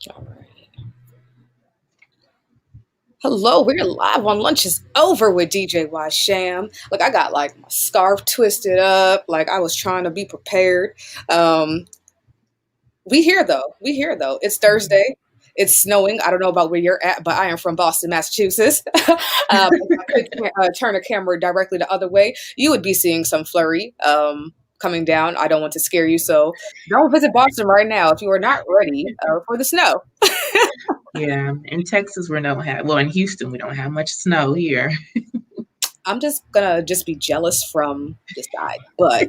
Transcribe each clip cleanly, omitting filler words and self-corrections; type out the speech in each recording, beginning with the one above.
All right. Hello, we're live on Lunch is Over with DJ Y Sham. Look, I got like my scarf twisted up, like I was trying to be prepared. Um, we here though. We here though. It's Thursday. It's snowing. I don't know about where you're at, but I am from Boston, Massachusetts. If I could turn a camera directly the other way, you would be seeing some flurry coming down. I don't want to scare you, so don't visit Boston right now if you are not ready for the snow. Yeah, in Texas we don't have, well, in Houston we don't have much snow here. I'm just gonna just be jealous from the side. But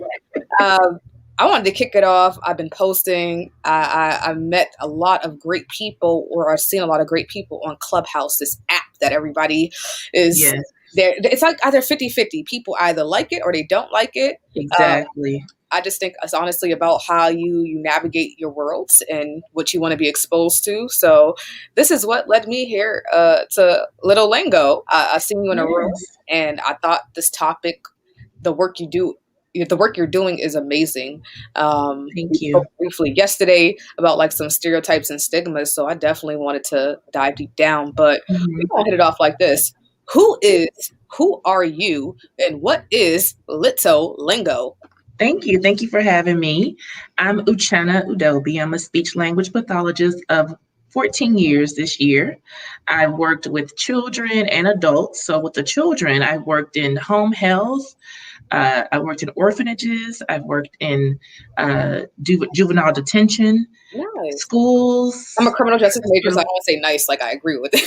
um, I wanted to kick it off. I've been posting. I've met a lot of great people, or I've seen a lot of great people on Clubhouse, this app that everybody is Yes, there. It's like either 50-50. People either like it or they don't like it. Uh, exactly. I just think it's honestly about how you navigate your worlds and what you want to be exposed to. So this is what led me here to Litto Lingo. I seen you in a room, Yes, and I thought this topic, the work you do, the work you're doing is amazing. We thank you. spoke briefly yesterday about like some stereotypes and stigmas, so I definitely wanted to dive deep down. But we're Mhm. gonna hit it off like this: who are you, and what is Litto Lingo? Thank you for having me. I'm Uchenna Udobi. I'm a speech language pathologist of 14 years this year. I've worked with children and adults. So with the children, I've worked in home health. I worked in orphanages. I've worked in juvenile detention, Nice. I'm a schools. criminal justice major, so I So don't want to say nice like I agree with it.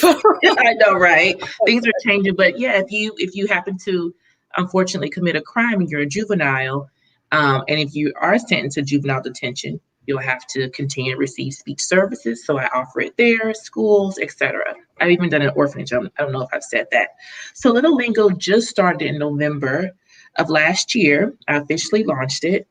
I know, right? Things are changing, but yeah, if you happen to unfortunately commit a crime and you're a juvenile, and if you are sentenced to juvenile detention, you'll have to continue to receive speech services. So I offer it there, schools, etc. I've even done an orphanage. I don't know if I've said that. So Little Lingo just started in November of last year. I officially launched it.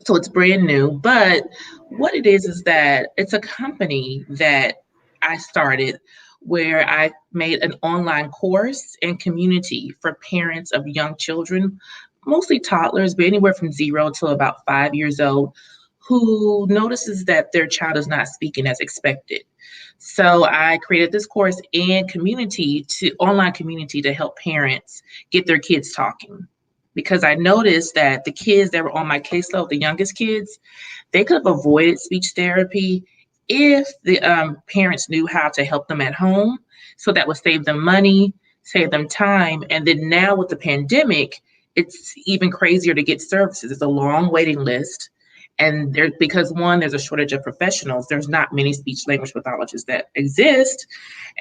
So it's brand new. But what it is that it's a company that I started where I made an online course and community for parents of young children, mostly toddlers, but anywhere from 0 to about 5 years old, who notices that their child is not speaking as expected. So I created this course and community to online community to help parents get their kids talking, because I noticed that the kids that were on my caseload, the youngest kids, they could have avoided speech therapy if the parents knew how to help them at home. So that would save them money, save them time. And then now with the pandemic, it's even crazier to get services. It's a long waiting list. And there, because one, there's a shortage of professionals. There's not many speech language pathologists that exist,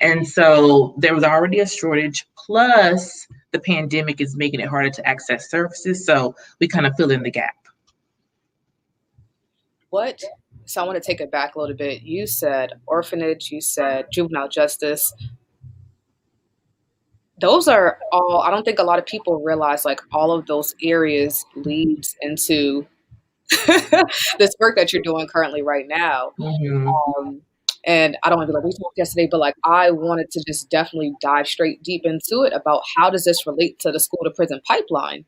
and so there was already a shortage. Plus, the pandemic is making it harder to access services. So we kind of fill in the gap. What? So I want to take it back a little bit. You said orphanage, you said juvenile justice. Those are all, I don't think a lot of people realize like all of those areas leads into this work that you're doing currently right now. Mhm. Um, and I don't want to be like we talked yesterday, but like I wanted to just definitely dive straight deep into it about how does this relate to the school to prison pipeline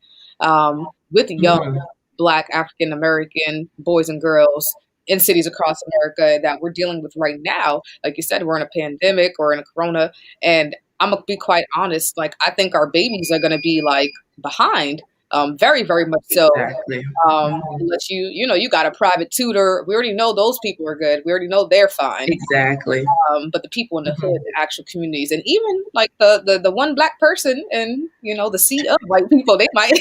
with young Mhm. Black African American boys and girls in cities across America that we're dealing with right now. Like you said, we're in a pandemic or in a corona, and I'm gonna be quite honest. Like I think our babies are gonna be like behind, very very much so. Exactly. Mhm. Unless you got a private tutor, we already know those people are good. We already know they're fine. Exactly. But the people in the hood, Mhm. the actual communities, and even like the one Black person and the sea of white people, they might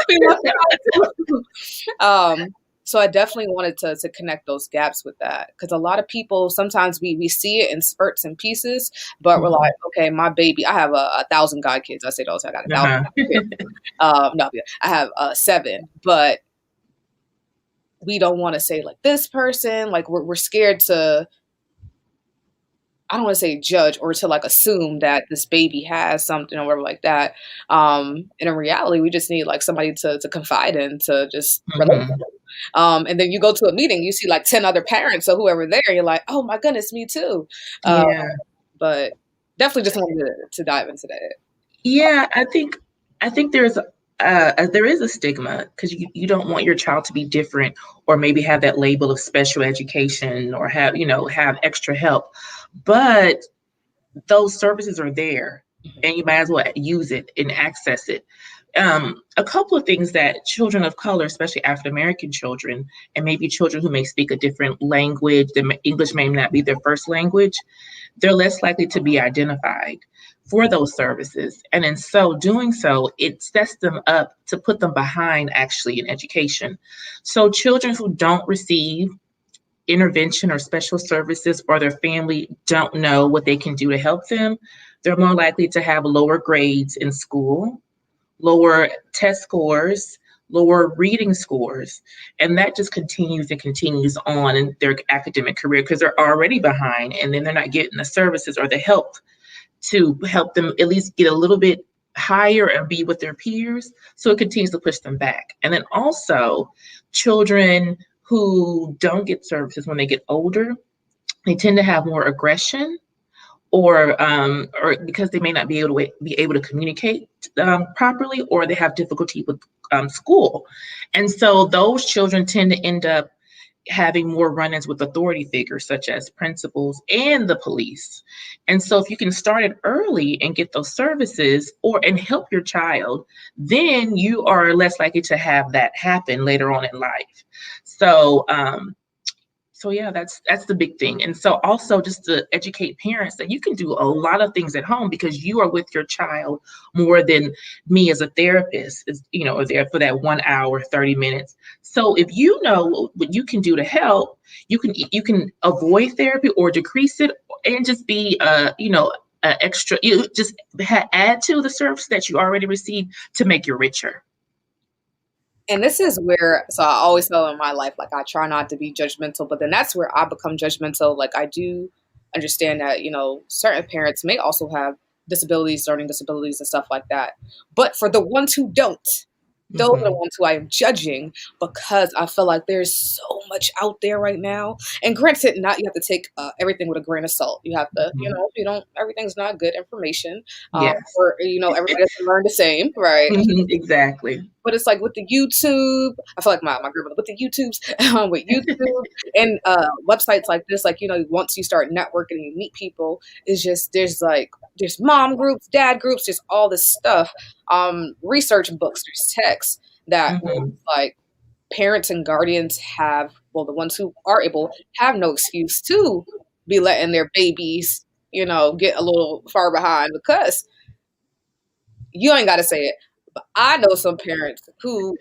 be left out too. So I definitely wanted to connect those gaps with that because a lot of people sometimes we see it in spurts and pieces, but we're like, Mhm. okay, my baby, I have a thousand god kids. I say those, I got a thousand Uh-huh. kids. No, yeah, I have seven, but we don't want to say like this person, like we're scared to, I don't want to say judge or to like assume that this baby has something or whatever like that. And in reality, we just need like somebody to confide in, to just relate. Mhm. And then you go to a meeting, you see like 10 other parents or whoever there, you're like, oh my goodness, me too. Uh, Yeah. but definitely just wanted to dive into that. Yeah, I think there's there is a stigma because you don't want your child to be different or maybe have that label of special education or have extra help. But those services are there and you might as well use it and access it. A couple of things that children of color, especially African American children, and maybe children who may speak a different language, English may not be their first language, they're less likely to be identified for those services. And in so doing so, it sets them up to put them behind actually in education. So children who don't receive intervention or special services or their family don't know what they can do to help them, they're more likely to have lower grades in school, lower test scores, lower reading scores. And that just continues and continues on in their academic career because they're already behind and then they're not getting the services or the help to help them at least get a little bit higher and be with their peers. So it continues to push them back. And then also children who don't get services when they get older, they tend to have more aggression or because they may not be able to communicate properly, or they have difficulty with school. And so those children tend to end up having more run-ins with authority figures such as principals and the police. And so if you can start it early and get those services and help your child, then you are less likely to have that happen later on in life. So yeah, that's the big thing. And so also just to educate parents that you can do a lot of things at home because you are with your child more than me as a therapist is, or there for that 1 hour, 30 minutes. So if you know what you can do to help, you can avoid therapy or decrease it and just be extra, you just add to the service that you already received to make you richer. And this is where, so I always tell in my life, like I try not to be judgmental, but then that's where I become judgmental. Like I do understand that, certain parents may also have disabilities, learning disabilities and stuff like that. But for the ones who don't, those are the ones who I am judging because I feel like there's so much out there right now. And granted, you have to take everything with a grain of salt. You have to, everything's not good information. Yes. Or, everybody doesn't learn the same, right? Exactly. But it's like with the YouTube, I feel like my grandmother with the YouTubes, with YouTube and websites like this, like, once you start networking and you meet people, it's just, there's mom groups, dad groups, just all this stuff, research books, there's texts that like parents and guardians have, well, the ones who are able have no excuse to be letting their babies, get a little far behind because you ain't got to say it. But I know some parents who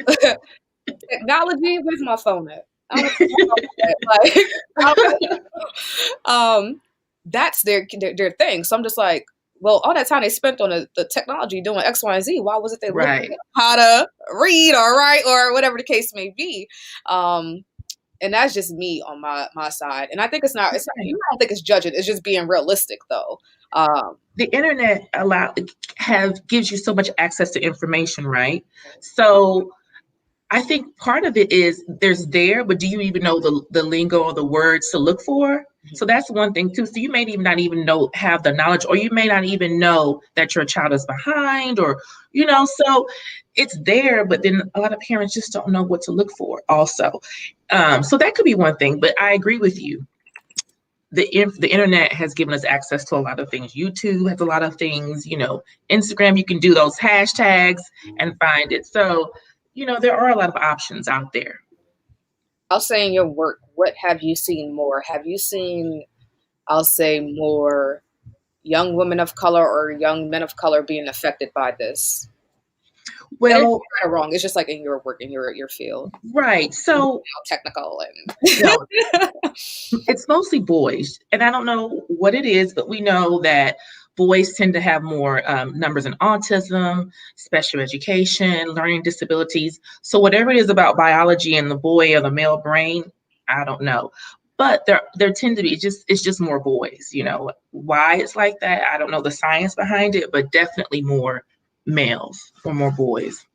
technology. Where's my phone at? I don't know. That's their thing. So I'm just like, well, all that time they spent on the technology doing X, Y, and Z. Why wasn't they learning how to read or write or whatever the case may be? And that's just me on my side. And I think it's not. I don't think it's judging. It's just being realistic, though. The internet gives you so much access to information, right? So I think part of it is but do you even know the lingo or the words to look for? So that's one thing too. So you may even not even have the knowledge, or you may not even know that your child is behind, or so it's there, but then a lot of parents just don't know what to look for also. So that could be one thing, but I agree with you. The internet has given us access to a lot of things. YouTube has a lot of things, Instagram, you can do those hashtags and find it. So, there are a lot of options out there. I'll say in your work, what have you seen more? Have you seen, I'll say, more young women of color or young men of color being affected by this? Well, it's kind of wrong. It's just like in your work, in your field. Right. So technical and it's mostly boys. And I don't know what it is, but we know that boys tend to have more numbers in autism, special education, learning disabilities. So whatever it is about biology in the boy or the male brain, I don't know. But there tend to be it's just more boys. Why it's like that, I don't know the science behind it, but definitely more males or more boys.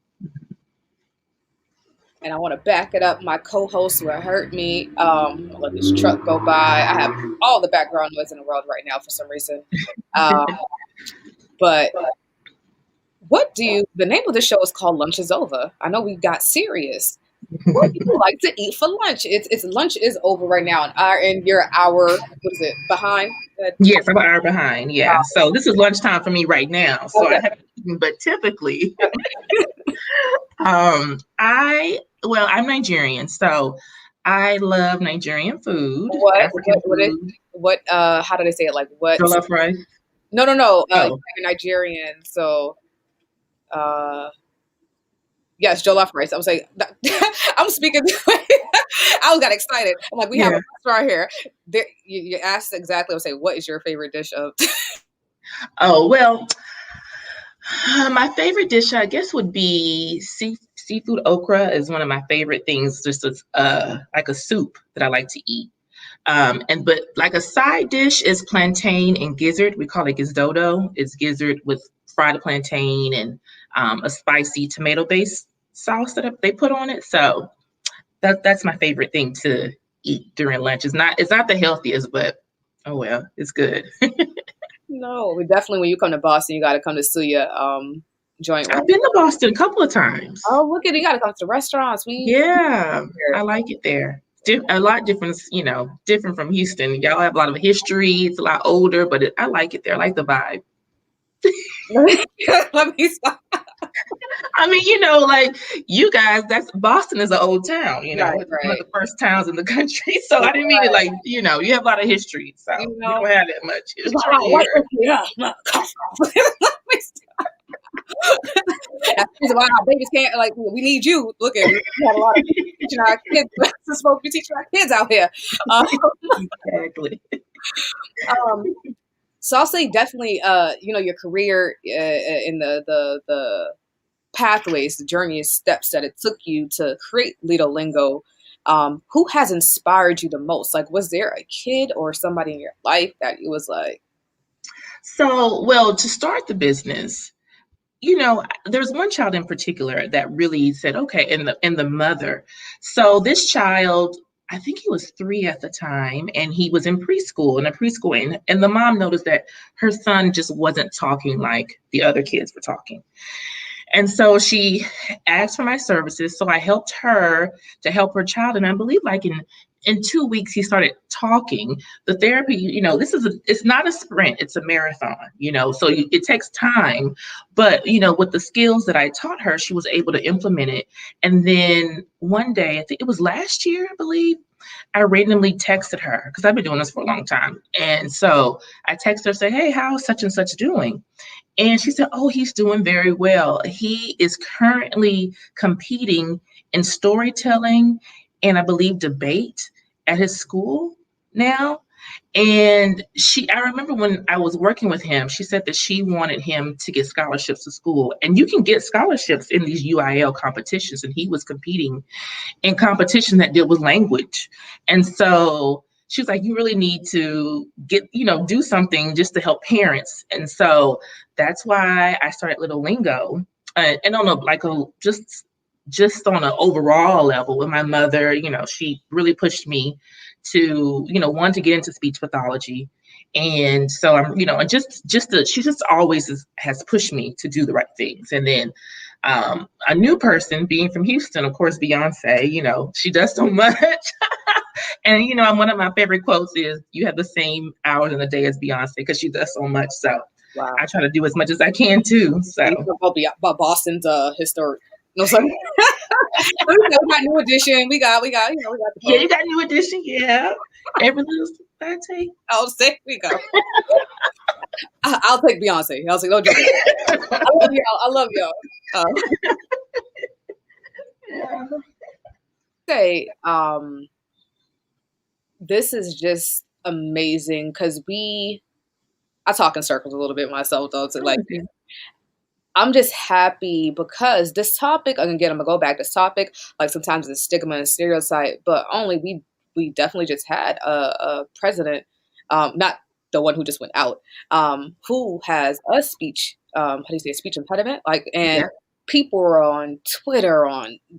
And I want to back it up. My co-host will hurt me. Let this truck go by. I have all the background noise in the world right now for some reason. But The name of the show is called Lunch is Over. I know we got serious. What do you like to eat for lunch? It's lunch is over right now, and you're hour, what is it, behind? Yes, I'm an hour behind. Yeah. So this is lunchtime for me right now. So I Okay. haven't eaten, but typically, I'm Nigerian, so I love Nigerian food, What African food, how do they say it? Like what? jollof rice. No, no, no. Oh, You're Nigerian, so uh yes, jollof rice. I was like, I'm speaking. I got excited. I'm like, we have a yeah. restaurant here. There, you asked exactly. I was say, what is your favorite dish of? Oh, well, my favorite dish, I guess, would be seafood okra is one of my favorite things, just as like a soup that I like to eat. But like a side dish is plantain and gizzard. We call it gizdodo. It's gizzard with fried plantain and a spicy tomato based sauce that they put on it. So that's my favorite thing to eat during lunch. It's not the healthiest, but oh well, it's good. No, we definitely when you come to Boston, you got to come to Suya joint. I've been to Boston a couple of times. Oh, look at it! You got to come to the restaurants. We Yeah, I like it there. A lot different, different from Houston. Y'all have a lot of history. It's a lot older, but I like it there. I like the vibe. let me stop. I mean, like you guys, that's Boston is an old town, Right, it's one of right. the first towns in the country. So I didn't mean it like, you have a lot of history. So You we know, don't have that much it's like, history oh, wait, here. yeah, no, cough, cough. Let me stop. That's the reason why our babies can't like. We need you. Look at we had a lot of teaching our kids. We're supposed to be teaching our kids out here. Um, Exactly. um, so I'll say definitely, your career in the pathways, the journey and steps that it took you to create Litto Lingo. Who has inspired you the most? Like, was there a kid or somebody in your life that you was like, So, well, to start the business, there's one child in particular that really said, okay, and the mother. So this child, I think he was 3 at the time, and he was in preschool, and the mom noticed that her son just wasn't talking like the other kids were talking. And so she asked for my services. So I helped her to help her child. And I believe like in 2 weeks, he started talking. The therapy, it's not a sprint, it's a marathon, so it takes time. But, with the skills that I taught her, she was able to implement it. And then one day, I think it was last year, I believe, I randomly texted her because I've been doing this for a long time. And so I texted her, say, hey, how's such and such doing? And she said, oh, he's doing very well. He is currently competing in storytelling and I believe debate at his school now. And I remember when I was working with him, she said that she wanted him to get scholarships to school. And you can get scholarships in these UIL competitions. And he was competing in competition that deal with language. And so she was like, you really need to do something just to help parents. And so that's why I started Litto Lingo. And on just on an overall level with my mother, she really pushed me to, one, to get into speech pathology. And so I'm, and she just always has pushed me to do the right things. And then a new person being from Houston, of course, Beyonce, she does so much. And, one of my favorite quotes is, you have the same hours in the day as Beyonce because she does so much. So wow, I try to do as much as I can too. So about Boston's historic? No, sorry. We got New Edition. We got the yeah, you got New Edition. Yeah. Every little I take. I'll say we go. I'll take Beyonce. I'll say no joke. I love y'all. I love y'all. Yeah. Say this is just amazing because I talk in circles a little bit myself though. So like I'm just happy because this topic, again, I'm gonna go back. This topic, like sometimes it's stigma and stereotype, but only we definitely just had a president, not the one who just went out, who has a speech, how do you say, a speech impediment, like, and Yeah. people are on Twitter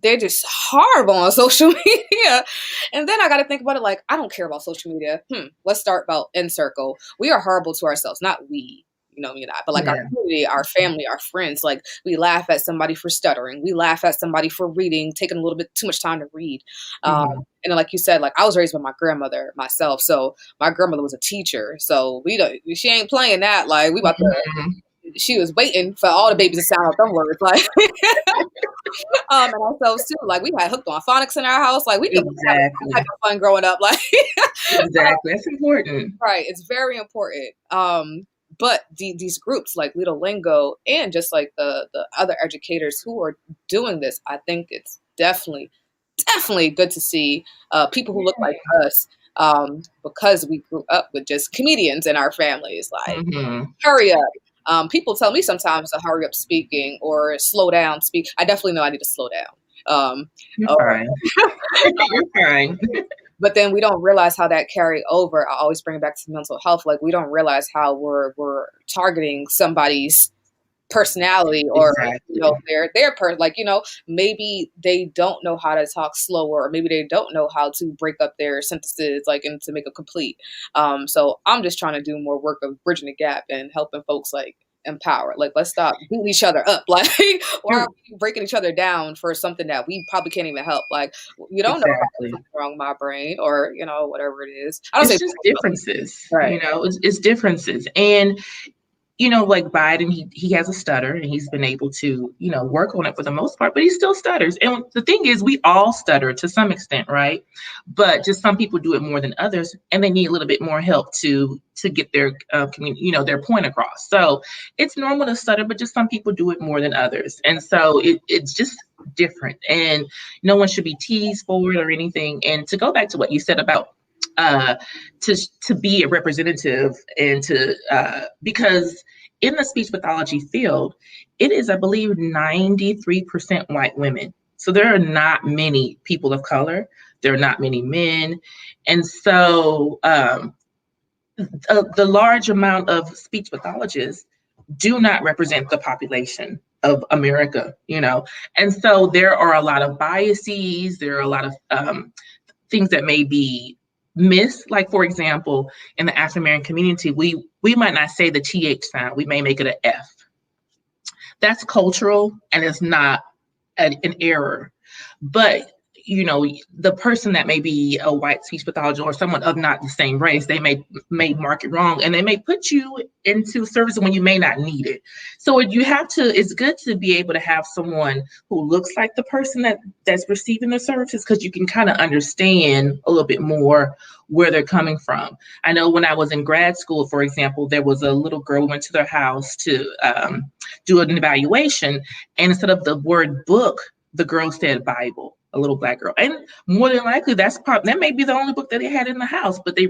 they're just horrible on social media, and then I got to think about it like I don't care about social media. Let's start about in circle. We are horrible to ourselves, not we. you know me and I, but like our Yeah. community, our family, our friends, like we laugh at somebody for stuttering. We laugh at somebody for reading, taking a little bit too much time to read. Hmm. And then, like you said, like I was raised by my grandmother myself. So my grandmother was a teacher. So she ain't playing that. Like we about to, she was waiting for all the babies to sound out them words. Like, and ourselves too. Like we had hooked on phonics in our house. Like we did have all type Exactly. of fun growing up. Like, Exactly. That's important. right. It's very important. But these groups like Litto Lingo and just like the other educators who are doing this, I think it's definitely good to see people who look like us, because we grew up with just comedians in our families. Like, Hmm. hurry up. People tell me sometimes to hurry up speaking or slow down speak. I definitely know I need to slow down. Um, You're uh, fine. You're fine. but then we don't realize how that carry over. I always bring it back to mental health. Like we don't realize how we're targeting somebody's personality, or Exactly. like, maybe they don't know how to talk slower, or maybe they don't know how to break up their sentences like and to make a complete. So I'm just trying to do more work of bridging the gap and helping folks like empower. Like let's stop beating each other up. Like why are You're we breaking each other down for something that we probably can't even help? Like you don't know exactly. something wrong with my brain, or whatever it is. I don't It's say just differences, right. it's differences. And like Biden, he has a stutter and he's been able to, work on it for the most part, but he still stutters. And the thing is, we all stutter to some extent, right? But just some people do it more than others, and they need a little bit more help to get their their point across. So it's normal to stutter, but just some people do it more than others, and so it's just different. And no one should be teased for it or anything. And to go back to what you said about uh, to be a representative and to because in the speech pathology field, it is, I believe, 93% white women. So there are not many people of color. There are not many men. And so the large amount of speech pathologists do not represent the population of America, And so there are a lot of biases. There are a lot of things that may be missed. Like, for example, in the African American community, we might not say the TH sound. We may make it an F. That's cultural, and it's not an error. But the person that may be a white speech pathologist or someone of not the same race, they may mark it wrong, and they may put you into service when you may not need it. So it's good to be able to have someone who looks like the person that's receiving the services, because you can kind of understand a little bit more where they're coming from. I know when I was in grad school, for example, there was a little girl who went to their house to do an evaluation, and instead of the word book, the girl said Bible, a little black girl. And more than likely, that may be the only book that they had in the house, but they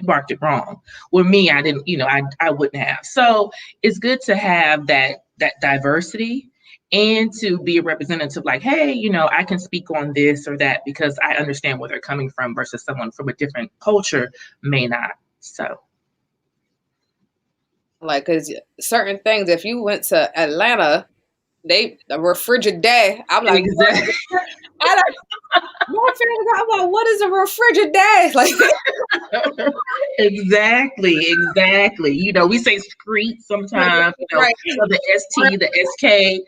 marked it wrong. With me, I didn't, I wouldn't have. So it's good to have that diversity and to be a representative, like, hey, I can speak on this or that because I understand where they're coming from versus someone from a different culture may not. So. Like, because certain things, if you went to Atlanta, they a refrigerator. I'm like, what? Exactly. I don't, my family, I'm like, what is a refrigerator? Like, Exactly. We say street sometimes, right, the ST, the SK,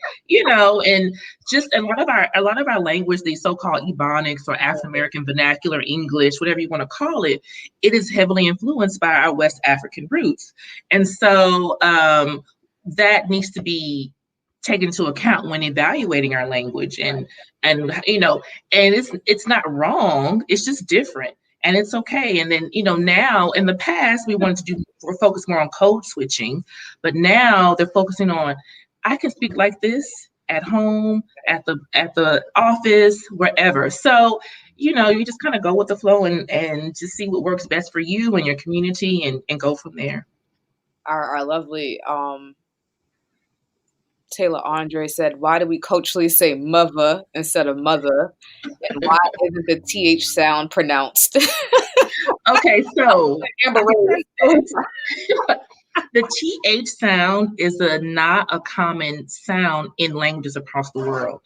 and just a lot of our language, the so-called Ebonics or African American vernacular English, whatever you want to call it, it is heavily influenced by our West African roots. And so that needs to be taken into account when evaluating our language, and it's not wrong, it's just different, and it's okay. And then now, in the past, we're focused more on code switching, but now they're focusing on, I can speak like this at home, at the office, wherever. So you just kind of go with the flow and just see what works best for you and your community, and go from there. our lovely Taylor Andre said, "Why do we culturally say mother instead of mother? And why isn't the TH sound pronounced?" Okay, so Amber I can tell Rose. you this. The TH sound is not a common sound in languages across the world.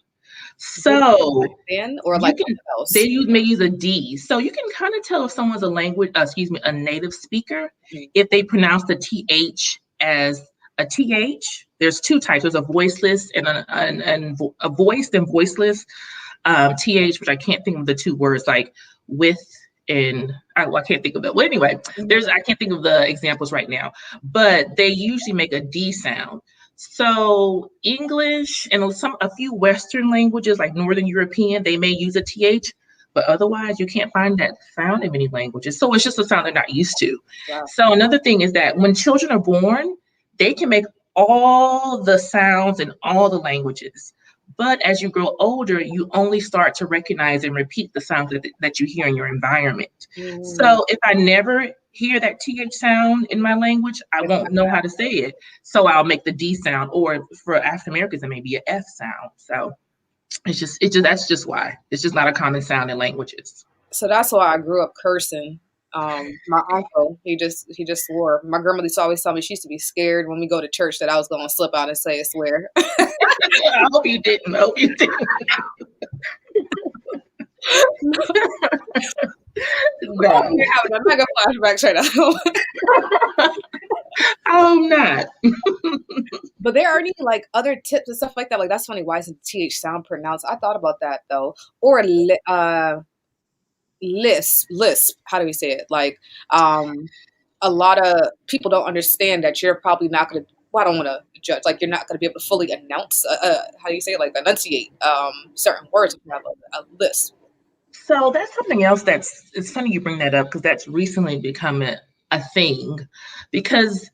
So In or you like can something else? may use a D. So you can kind of tell if someone's a native speaker, Mm. if they pronounce the TH as a th. There's two types. There's a voiceless and a voiced and voiceless th, which I can't think of the two words like with and I can't think of it. Well, anyway, I can't think of the examples right now, but they usually make a D sound. So English and a few Western languages like Northern European, they may use a th, but otherwise you can't find that sound in many languages. So it's just a sound they're not used to. Wow. So another thing is that when children are born, they can make all the sounds in all the languages. But as you grow older, you only start to recognize and repeat the sounds that you hear in your environment. So if I never hear that th sound in my language, I won't know how to say it. So I'll make the D sound, or for African Americans, it may be an F sound. So that's just why. It's just not a common sound in languages. So that's why I grew up cursing. My uncle, he just swore. My grandmother used to always tell me she used to be scared when we go to church that I was going to slip out and say a swear. I hope you didn't. I hope you didn't. No. You're having a mega flashback right now. I'm not. But there are any like other tips and stuff like that. Like that's funny. Why isn't th sound pronounced? I thought about that though. Or lisp. How do we say it? Like a lot of people don't understand that you're probably not going to. Well, I don't want to judge. Like you're not going to be able to fully announce. How do you say it? Like enunciate certain words if you have a lisp. So that's something else it's funny you bring that up because that's recently become a thing. Because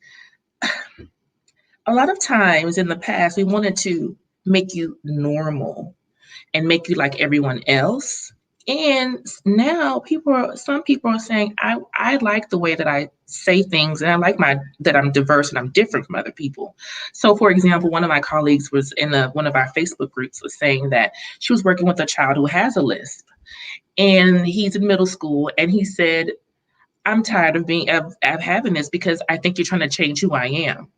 a lot of times in the past we wanted to make you normal and make you like everyone else. And now some people are saying, I like the way that I say things, and I like that I'm diverse and I'm different from other people. So for example, one of my colleagues was in one of our Facebook groups was saying that she was working with a child who has a lisp, and he's in middle school, and he said, I'm tired of having this because I think you're trying to change who I am.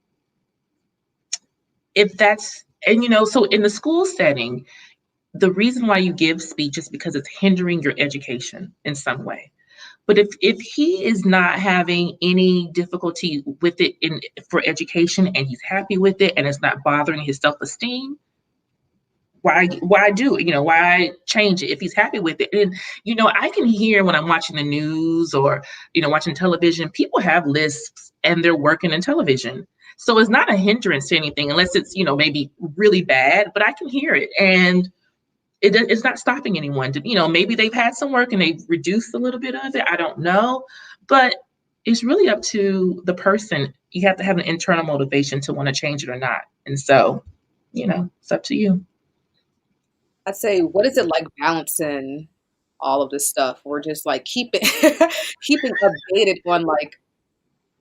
So in the school setting, the reason why you give speech is because it's hindering your education in some way. But if he is not having any difficulty with it for education and he's happy with it and it's not bothering his self-esteem, why do it? Why change it if he's happy with it? And I can hear when I'm watching the news or watching television, people have lisps and they're working in television. So it's not a hindrance to anything unless it's maybe really bad, but I can hear it and it's not stopping anyone to, maybe they've had some work and they've reduced a little bit of it. I don't know, but it's really up to the person. You have to have an internal motivation to want to change it or not. And so, it's up to you. I'd say, what is it like balancing all of this stuff? We're just like keeping updated on like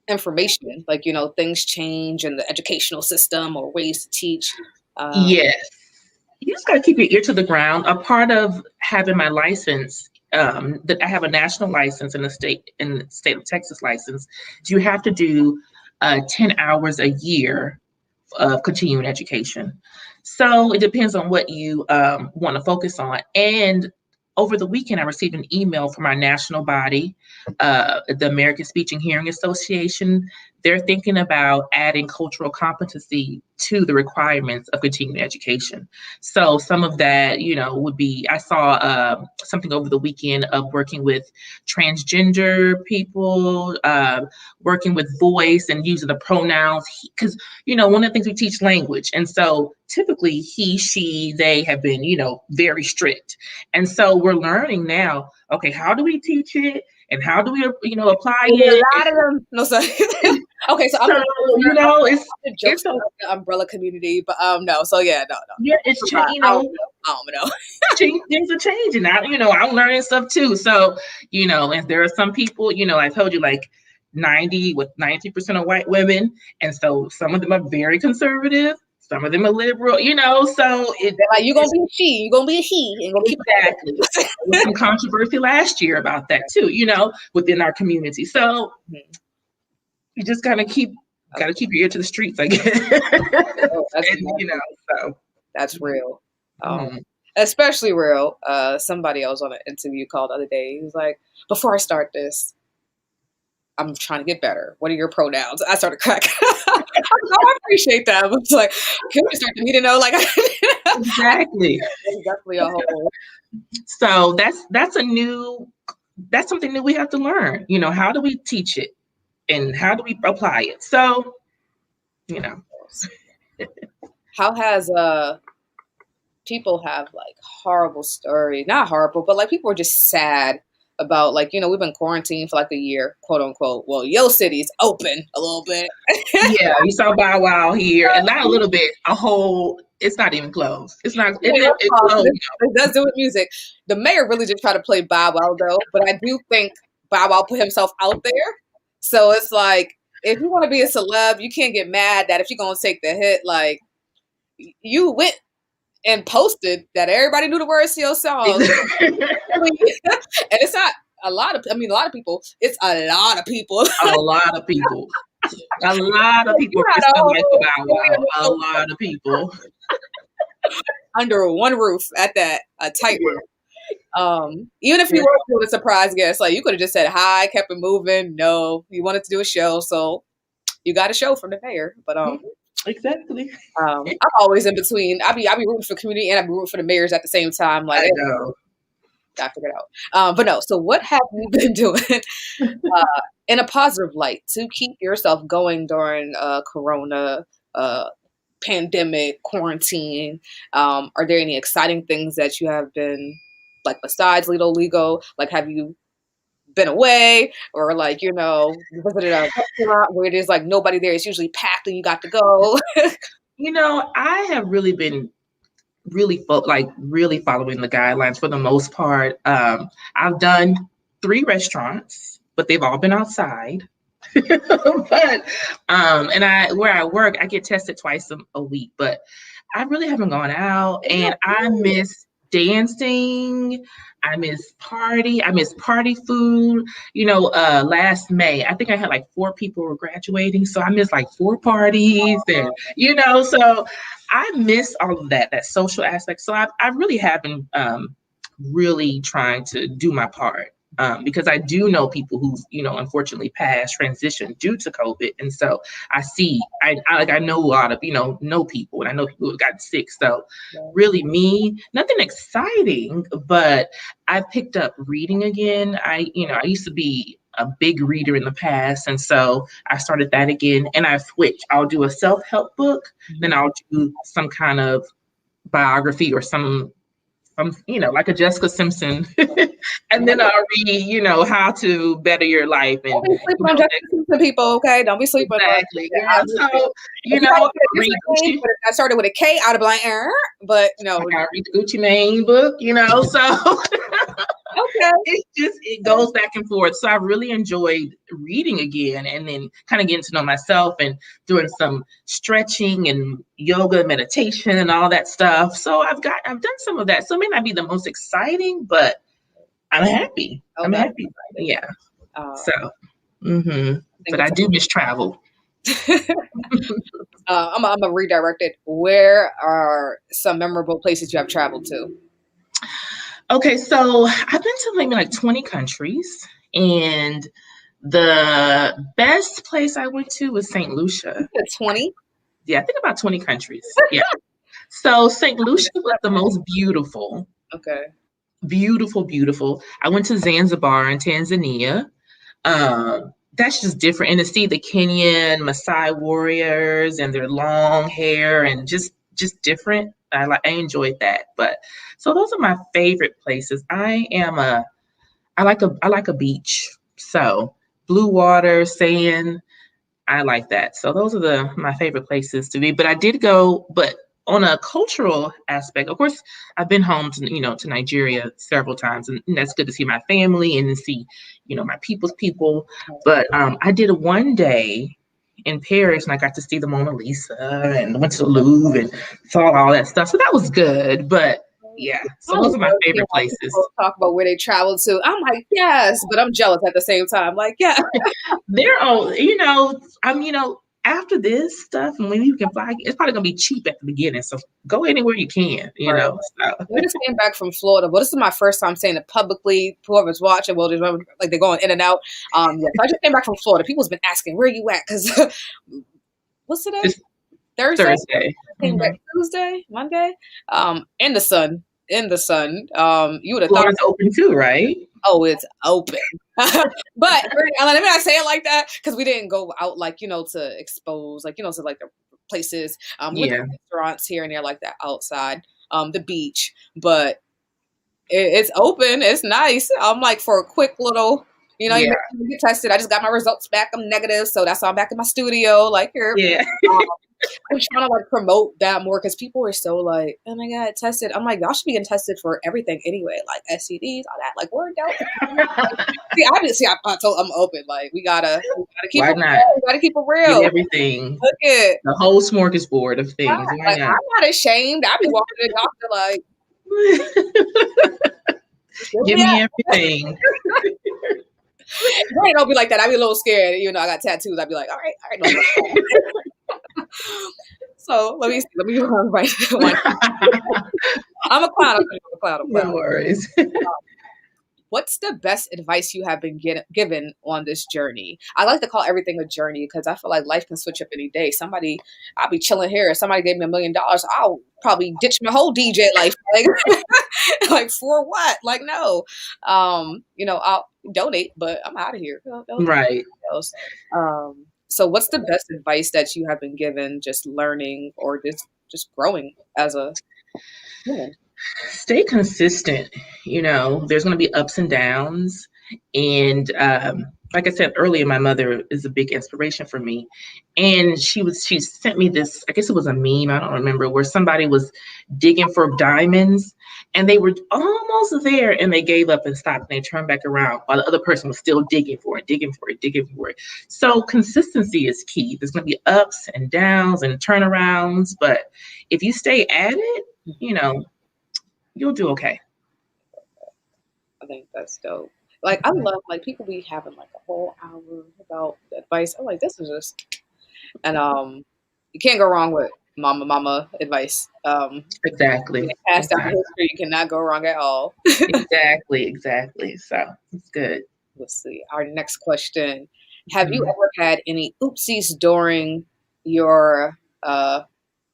information, like things change in the educational system or ways to teach. Yes. You just got to keep your ear to the ground. A part of having my license, that I have a national license in the state of Texas license, you have to do 10 hours a year of continuing education. So it depends on what you want to focus on. And over the weekend, I received an email from our national body, the American Speech and Hearing Association. They're thinking about adding cultural competency to the requirements of continuing education. So some of that, would be, I saw something over the weekend of working with transgender people, working with voice and using the pronouns, because, one of the things we teach language. And so typically he, she, they have been, very strict. And so we're learning now, okay, how do we teach it? And how do we, apply it? A lot of them. No, sorry. Okay, so it's the umbrella community, but no. So yeah, no. Yeah, it's I don't know. Things are changing. I'm learning stuff too. So and there are some people, I told you, like 90% of white women, and so some of them are very conservative. Some of them are liberal, so they're like, you're going to be a she, you're going to be a he. And exactly. There was some controversy last year about that too, within our community. So you just gotta keep your ear to the streets, I guess. Oh, that's real. Especially real. Somebody else on an interview called the other day. He was like, before I start this, I'm trying to get better. What are your pronouns? I started cracking. I appreciate that. I was like, can we start the meeting though? Like, Exactly. it's definitely a whole. So that's something new we have to learn. How do we teach it and how do we apply it? So, How has people have like horrible stories, not horrible, but like people are just sad about like, we've been quarantined for like a year, quote unquote. Well, your city's open a little bit. Yeah, you saw Bow Wow here, and not a little bit, a whole. It's not even close. It's not. It's close. It does do with music. The mayor really just tried to play Bow Wow though, but I do think Bow Wow put himself out there. So it's like, if you want to be a celeb, you can't get mad that if you're gonna take the hit, like you went and posted that everybody knew the words to your song. And it's not a lot of, a lot of people. It's a lot of people. A lot of people. A lot of people like Bow Wow. A lot of people. Under one roof at that, a tight roof. Even if you were doing a surprise guest, like you could have just said hi, kept it moving. No, you wanted to do a show, so you got a show from the mayor. But exactly. I'm always in between. I be rooting for community and I be rooting for the mayors at the same time. Like I know. I figured it out. But no. So what have you been doing in a positive light to keep yourself going during Corona? Pandemic, quarantine? Are there any exciting things that you have been like besides Litto Lingo? Like, have you been away or like, visited a restaurant where there's like nobody there? It's usually packed and you got to go. I have really been really following the guidelines for the most part. I've done 3 restaurants, but they've all been outside. But and where I work, I get tested twice a week, but I really haven't gone out, and I miss dancing. I miss party food. Last May, I think I had like 4 people were graduating, so I missed like 4 parties, and so I miss all of that social aspect. So I really have been really trying to do my part. Because I do know people who've, unfortunately transitioned due to COVID. And so I know a lot of, know people, and I know people who have gotten sick. So really nothing exciting, but I picked up reading again. I used to be a big reader in the past. And so I started that again, and I switched. I'll do a self-help book, then I'll do some kind of biography or some like a Jessica Simpson, and then I'll read, how to better your life. And don't be sleeping on Jessica Simpson, people. Okay, don't be sleeping. Exactly. So I started with a K. I'd be like, but I gotta read the Gucci Mane book. So. Okay. It goes back and forth. So I really enjoyed reading again, and then kind of getting to know myself and doing some stretching and yoga, meditation, and all that stuff. So I've done some of that. So it may not be the most exciting, but I'm happy. I'm happy. Yeah. But I do miss travel. I'm a redirect it. Where are some memorable places you have traveled to? Okay, so I've been to maybe like 20 countries, and the best place I went to was St. Lucia. 20? Yeah, I think about 20 countries. Yeah. So St. Lucia was the most beautiful. Okay. Beautiful, beautiful. I went to Zanzibar in Tanzania. That's just different. And to see the Kenyan Maasai warriors and their long hair and just different. I enjoyed that. But so those are my favorite places. I like a beach. So blue water, sand, I like that. So those are my favorite places to be. But I did go, but on a cultural aspect, of course, I've been home to Nigeria several times, and that's good to see my family and to see, my people's people. But I did a one day in Paris, and I got to see the Mona Lisa and went to the Louvre and saw all that stuff. So that was good. But yeah, so those are my favorite places. People talk about where they traveled to. I'm like, yes, but I'm jealous at the same time. Like, yeah, they're all, after this stuff, and when you can fly, it's probably gonna be cheap at the beginning. So go anywhere you can, you Right. know. So We just came back from Florida. Well, this is my first time saying it publicly. Whoever's watching, well, just remember, like they're going in and out. Yeah, so I just came back from Florida. People's been asking, "Where you at?" Because what's today? it's Thursday. Thursday. Came back Hmm. Tuesday, Monday. In the sun. In the sun. You would have thought, Florida's open too, right? oh, it's open. But let me not say it like that because we didn't go out like to expose to like the places. We went to Yeah, restaurants here and there like that outside the beach, but it's open. It's nice. I'm like for a quick little. yeah, You get tested. I just got my results back. I'm negative, so that's why I'm back in my studio. Like here, yeah. I'm trying to like promote that more because people are so like, oh my god, tested. I'm like, y'all should be getting tested for everything anyway, like STDs, all that. Like, word out. I told I'm open. Like, we gotta keep Why it not? real. We gotta keep it Get real. everything, Look it. the whole smorgasbord of things. Why Like, not? I'm not ashamed. I be walking to the doctor like, Give yeah. me everything. I don't be like that. I be a little scared. I got tattoos. I'd be like, all right, no. So let me run right. I'm a clown. No worries. What's the best advice you have been given on this journey? I like to call everything a journey because I feel like life can switch up any day. I'll be chilling here. If somebody gave me $1 million, I'll probably ditch my whole DJ life. Like, like for what? Like, no. I'll donate, but I'm out of here. Don't Right. else. So what's the best advice that you have been given just learning or just growing as a human? Stay consistent. There's going to be ups and downs. And like I said earlier, my mother is a big inspiration for me. And she sent me this, I guess it was a meme, I don't remember, where somebody was digging for diamonds and they were almost there and they gave up and stopped and they turned back around while the other person was still digging for it, digging for it, digging for it. So consistency is key. There's going to be ups and downs and turnarounds, but if you stay at it, you'll do okay. I think that's dope. Like I love like people be having like a whole hour about advice. I'm like, this is just and you can't go wrong with mama advice. Exactly. Passed down Exactly. history, you cannot go wrong at all. Exactly. So it's good. Let's see. Our next question. Have you Mhm. ever had any oopsies during your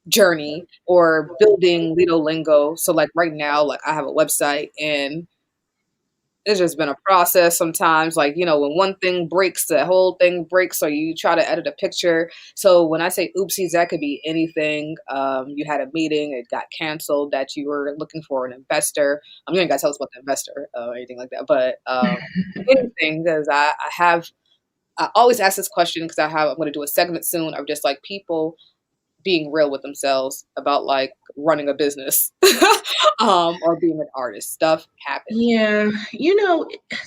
journey or building Litto Lingo? So like right now, like I have a website and it's just been a process sometimes. Like, when one thing breaks, the whole thing breaks. So you try to edit a picture. So when I say oopsies, that could be anything. You had a meeting, it got canceled, that you were looking for an investor. You ain't got to tell us about the investor or anything like that. But anything, because I always ask this question because I'm going to do a segment soon of just like people being real with themselves about like running a business or being an artist. Stuff happens. Yeah,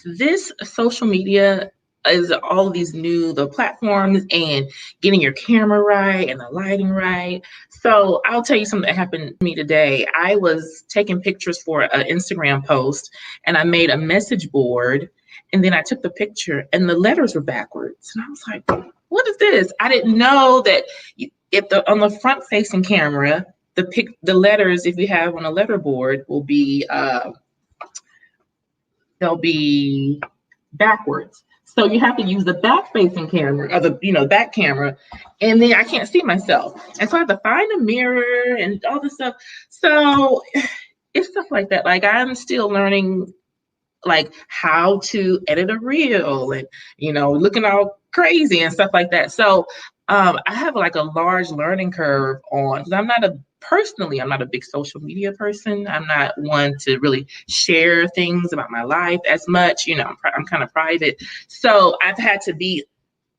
this social media is all these the platforms and getting your camera right and the lighting right. So I'll tell you something that happened to me today. I was taking pictures for an Instagram post and I made a message board and then I took the picture and the letters were backwards. And I was like, what is this? I didn't know that if on the front facing camera, the letters, if you have on a letter board, will be they'll be backwards. So you have to use the back facing camera or the back camera, and then I can't see myself, and so I have to find a mirror and all this stuff. So it's stuff like that. Like I'm still learning like how to edit a reel and looking all crazy and stuff like that. So I have like a large learning curve on because I'm not a big social media person. I'm not one to really share things about my life as much. I'm kind of private. So I've had to be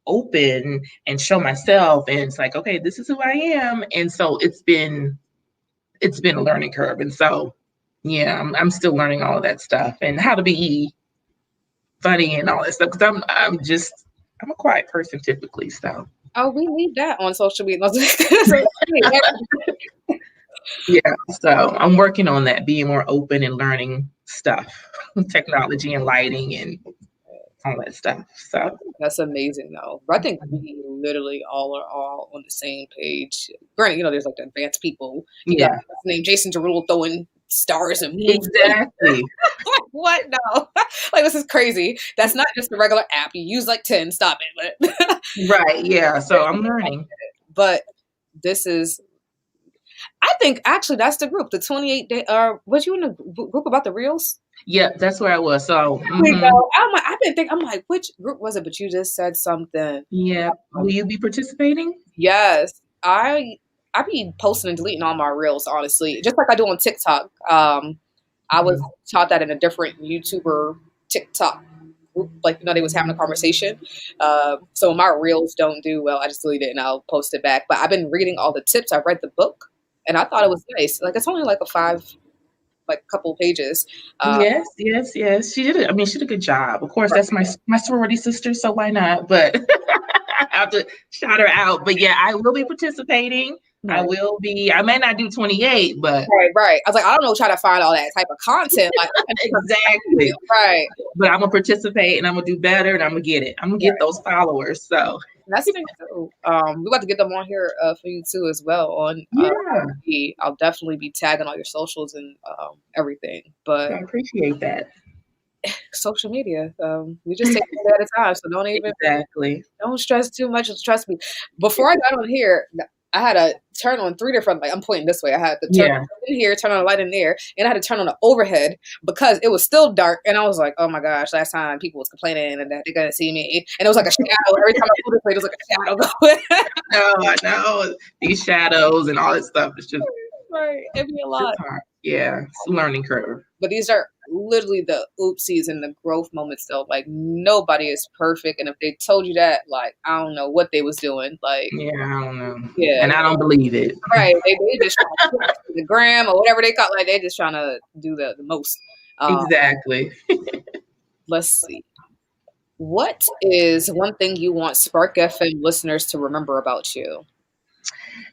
open and show myself. And it's like, okay, this is who I am. And so it's been a learning curve. And so, yeah, I'm still learning all of that stuff and how to be funny and all that stuff. Because I'm a quiet person typically. So, Oh, we need that on social media. yeah, so I'm working on that, being more open and learning stuff, technology and lighting and all that stuff. So That's amazing, though. I think we literally all are all on the same page. Granted, there's like the advanced people. You got yeah, what's his name Jason Derulo throwing stars and moons. exactly. Like, what? No, like this is crazy. That's not just a regular app. You use like 10. Stop it. But Right. Yeah. So I'm learning. but this is. I think actually that's the group, the 28 day. Was you in the group about the reels? Yeah, that's where I was. So There we go. I've been thinking. I'm like, which group was it? But you just said something. yeah. Will Um, you be participating? Yes, I be posting and deleting all my reels, honestly, just like I do on TikTok. I was Mhm. taught that in a different YouTuber TikTok group, like they was having a conversation. So my reels don't do well. I just delete it and I'll post it back. But I've been reading all the tips. I read the book and I thought it was nice. Like it's only like a couple pages. Uh, Yes, yes, yes. She did it. I mean, she did a good job. Of course, that's my sorority sister, so why not? But I have to shout her out. But yeah, I will be participating. I right, will be. I may not do 28, but right. I was like, I don't know, try to find all that type of content. Like, exactly. right. But I'm gonna participate and I'm gonna do better and I'm gonna get it. I'm gonna get those followers. So And that's the thing too. We about to get them on here for you too as well. On yeah, I'll definitely be tagging all your socials and everything. But I appreciate that. social media, we just take it at a time. So Exactly. don't stress too much. Trust me. Before I got on here, I had to turn on three different. Like I'm pointing this way. I had to turn Yeah. in here, turn on the light in there, and I had to turn on the overhead because it was still dark. And I was like, oh my gosh! Last time people was complaining and that they're gonna see me, and it was like a shadow every time I put it. It was like a shadow going. No, I know these shadows and all that stuff. It's just Right, it'd be a lot. hard. Yeah, it's a learning curve. But these are literally the oopsies and the growth moments though. Like nobody is perfect. And if they told you that, like I don't know what they was doing. Like, Yeah, I don't know, yeah, and I don't believe it. right. They just trying to put it to the gram or whatever they call like they just trying to do the most. Um, Exactly. let's see. What is one thing you want Spark FM listeners to remember about you?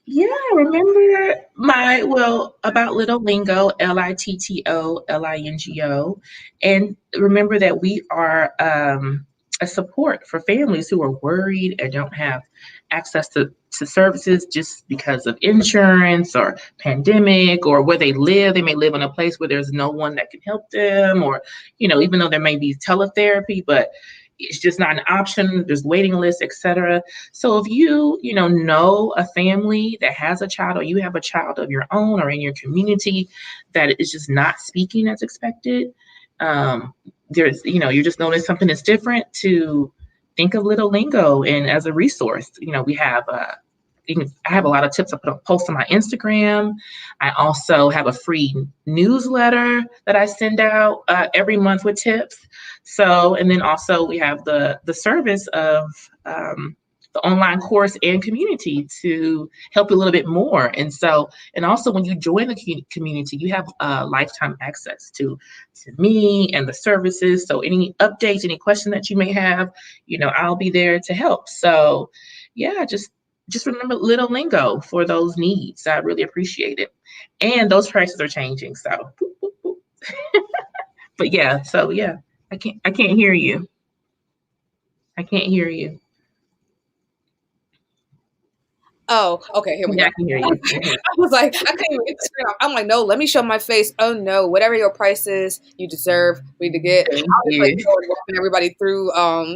Yeah, remember about Litto Lingo, LITTO LINGO, and remember that we are a support for families who are worried and don't have access to services just because of insurance or pandemic or where they live. They may live in a place where there's no one that can help them, or even though there may be teletherapy, but it's just not an option. There's waiting lists, etc. So if you know a family that has a child or you have a child of your own or in your community that is just not speaking as expected, you're just noticing something is different, to think of Little Lingo and as a resource. We have I have a lot of tips. I post on my Instagram. I also have a free newsletter that I send out every month with tips. So, and then also we have the service of the online course and community to help you a little bit more. And also when you join the community, you have lifetime access to me and the services. So any updates, any question that you may have, I'll be there to help. So yeah, just remember Little Lingo for those needs. I really appreciate it. And those prices are changing. So, boop, boop, boop. But yeah, so yeah, I can't hear you. I can't hear you. Oh, okay, here we Yeah, go. I can hear you. Mhm. I was like, I couldn't even get the screen off. I'm like, no, let me show my face. Oh no, whatever your price is, you deserve me to get. Thank I'll just like you. go and walking everybody through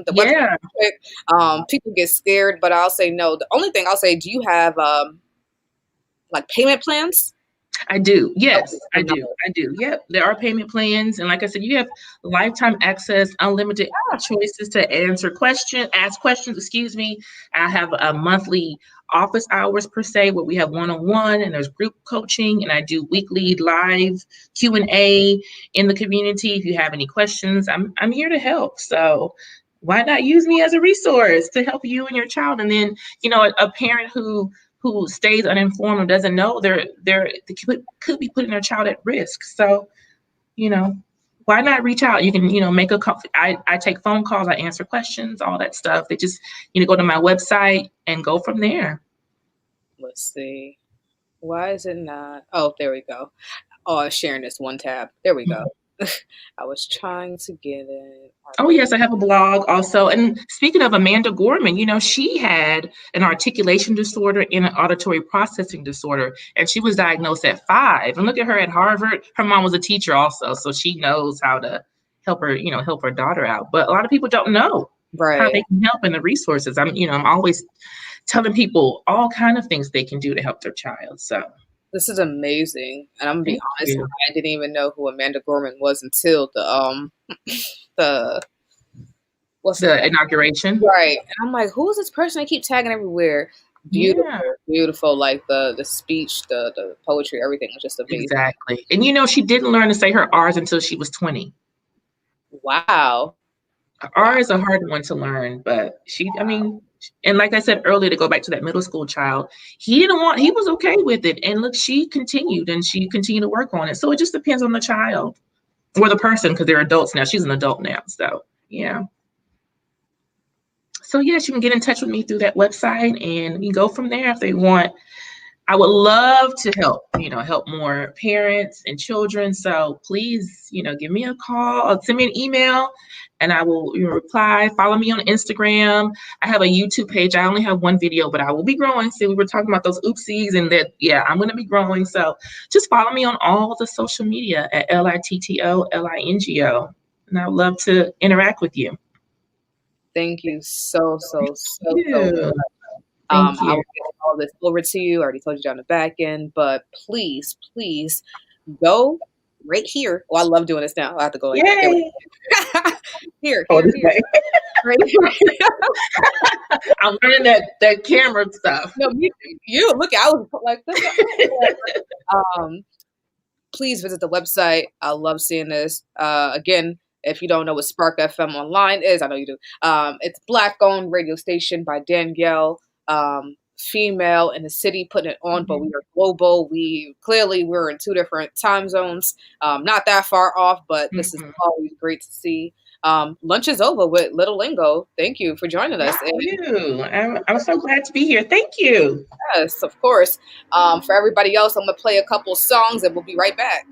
the website Yeah, real quick. People get scared, but I'll say no. The only thing I'll say, do you have like payment plans? I do. Okay, Yes, I then no. do. I do. Yep. There are payment plans. And like I said, you have lifetime access, unlimited choices to ask questions, excuse me. I have a monthly office hours per se where we have one-on-one and there's group coaching, and I do weekly live Q&A in the community. If you have any questions, I'm here to help. So why not use me as a resource to help you and your child? And then, a parent who stays uninformed or doesn't know, they could be putting their child at risk. So, you know, why not reach out? You can, make a call. I take phone calls, I answer questions, all that stuff. They just, go to my website and go from there. Let's see. Why is it not? Oh, there we go. Oh, I was sharing this one tab. There we go. I was trying to get it. Oh, yes, I have a blog also. And speaking of Amanda Gorman, she had an articulation disorder and an auditory processing disorder, and she was diagnosed at 5. And look at her at Harvard. Her mom was a teacher also, so she knows how to help her daughter out. But a lot of people don't know how Right. they can help and the resources. I'm always telling people all kind of things they can do to help their child. So This is amazing. And I'm gonna be thank honest, you. I didn't even know who Amanda Gorman was until the what's The inauguration. right. And I'm like, who is this person I keep tagging everywhere? Yeah. Beautiful, beautiful. Like the speech, the poetry, everything was just amazing. Exactly. And she didn't learn to say her R's until she was 20. Wow. R Wow. is a hard one to learn, but and like I said earlier, to go back to that middle school child, he was okay with it. And look, she continued to work on it. So it just depends on the child or the person, because they're adults now. She's an adult now. So, yeah. So, yes, you can get in touch with me through that website and you go from there if they want. I would love to help more parents and children. So please, give me a call or send me an email and I will reply. Follow me on Instagram. I have a YouTube page. I only have one video, but I will be growing. See, we were talking about those oopsies and that, yeah, I'm going to be growing. So just follow me on all the social media at LitttoLingo. And I would love to interact with you. Thank you Thank so. you. Thank I you. will get all this over to you. I already told you down the back end, but please, please go right here. Oh, I love doing this now. I have to go like that. There we Yay. go. Here, Oh, here, this here. way. Right here. I'm learning that camera stuff. No, you look. I was like this. Um, please visit the website. I love seeing this. Again, if you don't know what Spark FM Online is, I know you do. It's Black-owned radio station by Danielle, female in the city, putting it on. But we are global. We're in 2 different time zones, not that far off. But this is Mhm. always great to see. Lunch is over with Little Lingo. Thank you for joining us. Thank you. I'm so glad to be here. Thank you. Yes, of course. For everybody else, I'm gonna play a couple songs and we'll be right back.